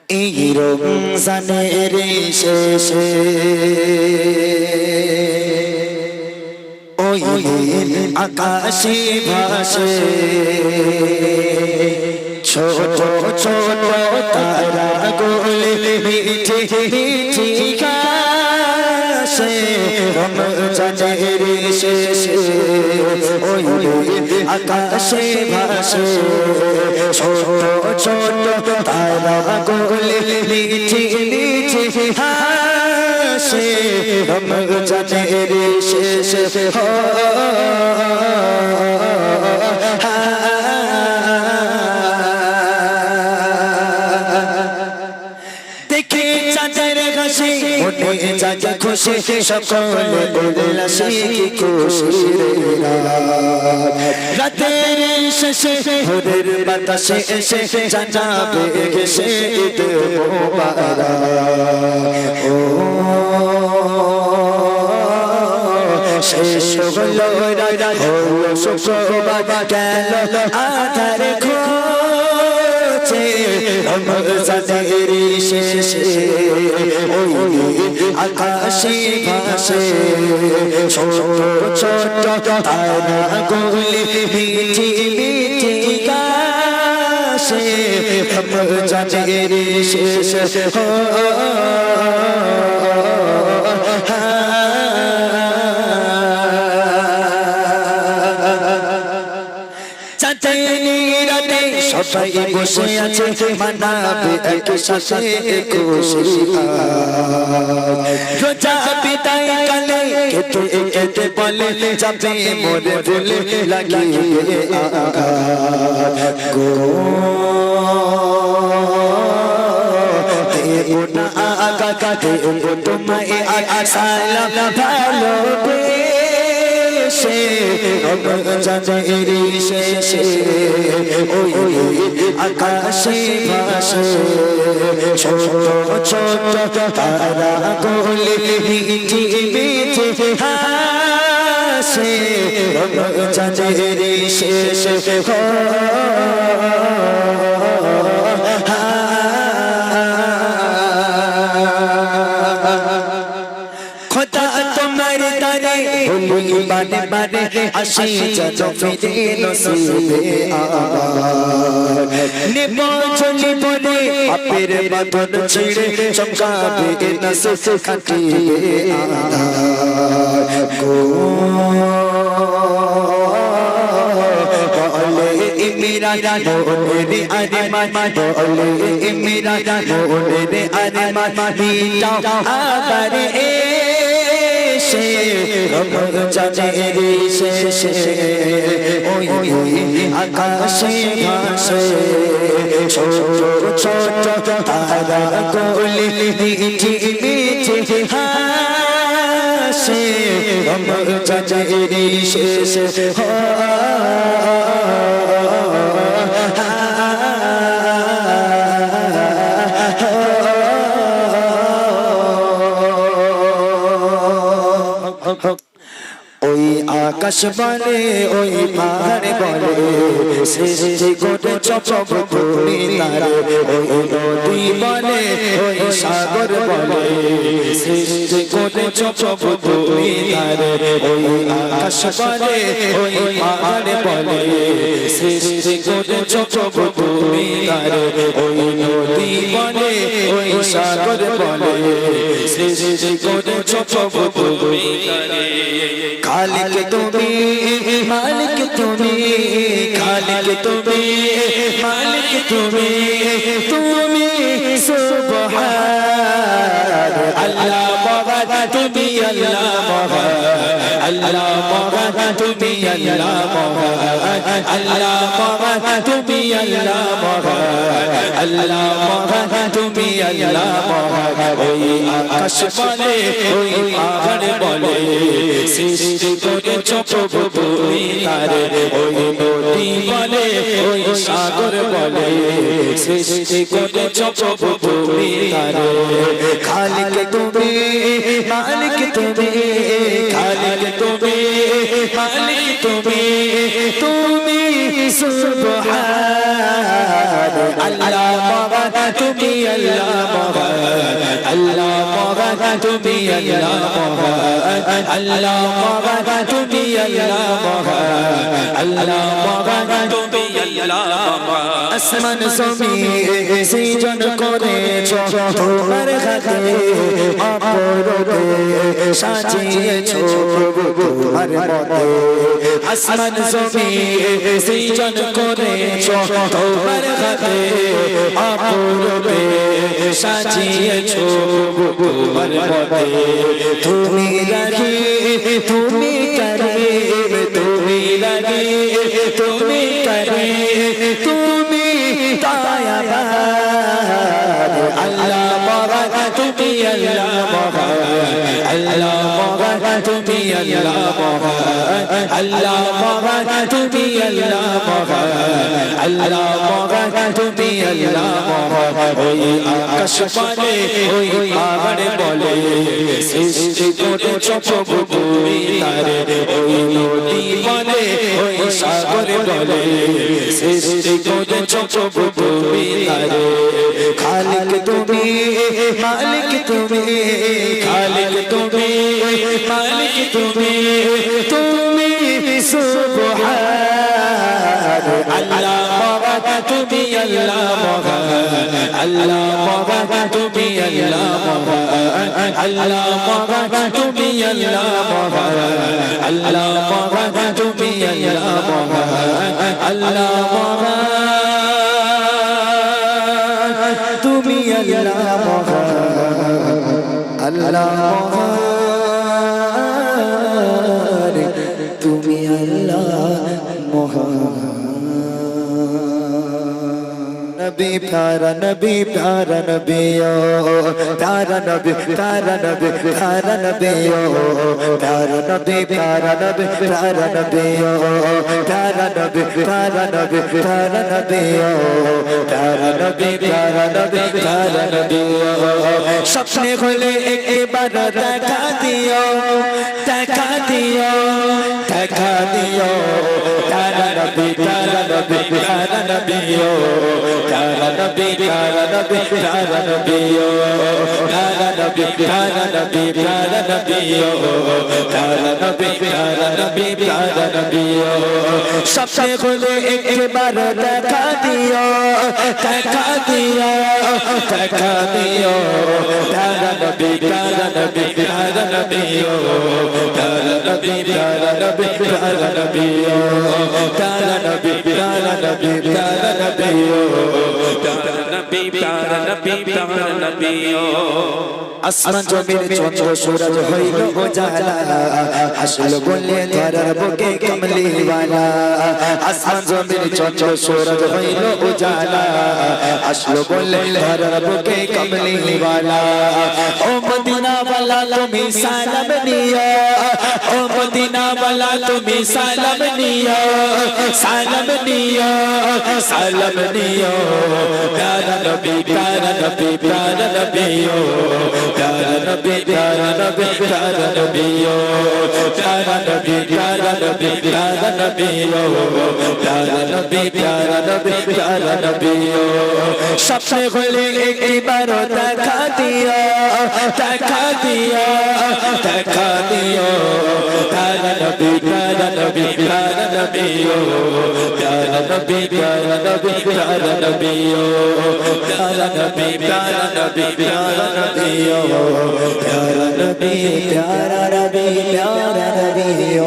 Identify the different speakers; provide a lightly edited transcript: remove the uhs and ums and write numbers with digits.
Speaker 1: এই রমজানের শেষে ওই আকাশে ভাসে ছোট ছোট তারা গোলে মিঠে মিঠে গাছে রমজানের শেষে ওই আকাশে ভাসে ছোট ছোট তারা গোলে মিঠে মিঠে হাসে রমজানের শেষে দেখে চাঁদের হাসি মনে জাগে খুশি সকলে উল্লাসে কি খুশি রাতের শেষে ভোরের বাতাসে এসে জানাবে ঘেসে ঈদ মোবারক ও শেষ হলো রাত হলো শুক্রবার গেল আধার ঘুচে রমজানের শেষে ওই আকাশে ভাসে ছোট ছোট তারা গোলে মিঠে মিঠে গাছে রমজানের শেষে সবাই বসে আছে মানাবে একসাথে খুশি রোজা বিদায় কালে কেটে কেটে বলে যাবে মোরে বলে লাগিয়ে গো দেবো না আগা দেবো তোমায় সালাম ভালোবেসে রমজানের শেষে ওই আকাশে ভাসে ছোট ছোট তারা গোলে মিঠে মিঠে হাসে রমজানের শেষে খোদা তোমার তারে ভুলি বারে বারে আসি যত ফিরে নসিবে আবার নেব চলি বলে পাপের বাঁধন ছিঁড়ে চমকাবে নসিব কাটিবে আধার গো মেরা মোরে আরে মান বলে মেরা মোরে আরে মান মিটাও আবার এসে রমজানের শেষে ওই আকাশে ভাসে ছোট ছোট তারা গোলে মিঠে মিঠে হাসে রমজানের শেষে ওই আকাশ বলে ওই পাহাড় বলে সৃষ্টি করে চপ তুমি তারে ওই নদী বলে ওই সাগর বলে সৃষ্টি করে চপ তুমি তারে ওই আকাশ বলে ওই পাহাড় বলে সৃষ্টি করে চপ তুমি তারে ওই নদী বলে ওই সাগর বলে সৃষ্টি করে চপ তুমি তারে খালিক তুমি মালিক তুমি খালিক তুমি মালিক তুমি তুমি সুবহান আল্লাহ মহান তুমি আল্লাহ মহান আল্লাহ মহান তুমি আল্লাহ মহান আল্লাহ মহান তুমি আল্লাহ মহান আল্লাহ মহান তুমি আল্লাহ মহান ওই আকাশ বলে ওই পাহাড় বলে সৃষ্টি করে চপ তুমি তারে ওই নদী বলে ওই সাগর বলে সৃষ্টি করে চপ তুমি তারে খালিক তুমি মালিক তুমি খালিক তুমি মালিক তুমি তুমি সুবহান আল্লাহ মহান তুমি আল্লাহ মহান আল্লাহ মহান তুমি আল্লাহ মহান আল্লাহ মহান তুমি আল্লাহ মহান আল্লাহ মহান তুমি আল্লাহ মহান আসমান জমিন সৃজন করেছো তোমার হাতে অপরূপে সাজিয়েছো তোমার মতে আসমান জমিন সৃজন করেছো তোমার হাতে অপরূপে সাজিয়েছো তোমার মতে তুমি রাখি তুমি করিম তুমি রাখি তুমি করিম তুমি দয়াবান আল্লাহ মহান তুমি আল্লাহ মহান আল্লাহ মহান তুমি আল্লাহ মহান আল্লাহ মহান তুমি আল্লাহ মহান আল্লাহ মহান তুমি আল্লাহ মহান ওই আকাশ বলে ওই পাহাড় বলে সৃষ্টি করেছো প্রভু তুমি তারে ওই নদী বলে ওই সাগর বলে সৃষ্টি করেছো প্রভু তুমি তারে খালিক তুমি মালিক তুমি খালিক তুমি মালিক তুমি তুমি সুবহান আল্লাহ মহান তুমি আল্লাহ মহান আল্লাহ মহান তুমি আল্লাহ মহান আল্লাহ মহান তুমি আল্লাহ মহান আল্লাহ মহান তুমি আল্লাহ মহান আল্লাহ মহান তুমি আল্লাহ মহান আল্লাহ মহান তুমি আল্লাহ মহান नबी प्यारा नबी प्यारा नबी ओ प्यारा नबी प्यारा नबी प्यारा नबी ओ प्यारा नबी प्यारा नबी प्यारा नबी ओ प्यारा नबी प्यारा नबी प्यारा नबी ओ प्यारा नबी प्यारा नबी प्यारा नबी ओ सपने खोले एक बार देखा दियो देखा दियो देखा दियो प्यारा नबी प्यारा नबी प्यारा नबी ओ प्यारा नबी प्यारा नबी प्यारा नबी ओ प्यारा नबी प्यारा नबी प्यारा नबी ओ प्यारा नबी प्यारा नबी प्यारा नबी ओ सपने खोले एक बार देखा दियो देखा दियो देखा दियो प्यारा नबी प्यारा नबी प्यारा नबी ओ प्यारा नबी प्यारा नबी प्यारा नबी ओ प्यारा नबी प्यारा नबी प्यारा नबी ओ प्यारा नबी प्यारा नबी प्यारा नबी ओ আসমান জমিন চন্দ্র সূরজ হইল উজালা আসলো বলে ধরার বুকে কমলিওয়ালা আসমান জমিন চন্দ্র সূরজ হইল উজালা আসলো বলে ধরার বুকে কমলিওয়ালা ও মদিনা वाला তুমি সালাম নিও ও মদিনা वाला তুমি সালাম নিও সালাম নিও সালাম নিও প্যারা নবী প্যারা নবী প্যারা নবী ও प्यारा नबी प्यारा नबी प्यारा नबी ओ प्यारा नबी प्यारा नबी प्यारा नबी ओ प्यारा नबी प्यारा नबी प्यारा नबी ओ सपने खोले एक बार देखा दिया देखा दिया देखा दिया प्यारा नबी प्यारा नबी प्यारा नबी ओ प्यारा नबी प्यारा नबी प्यारा नबी ओ प्यारा नबी प्यारा नबी प्यारा नबी ओ प्यारा नबी प्यारा नबी प्यारा नबी ओ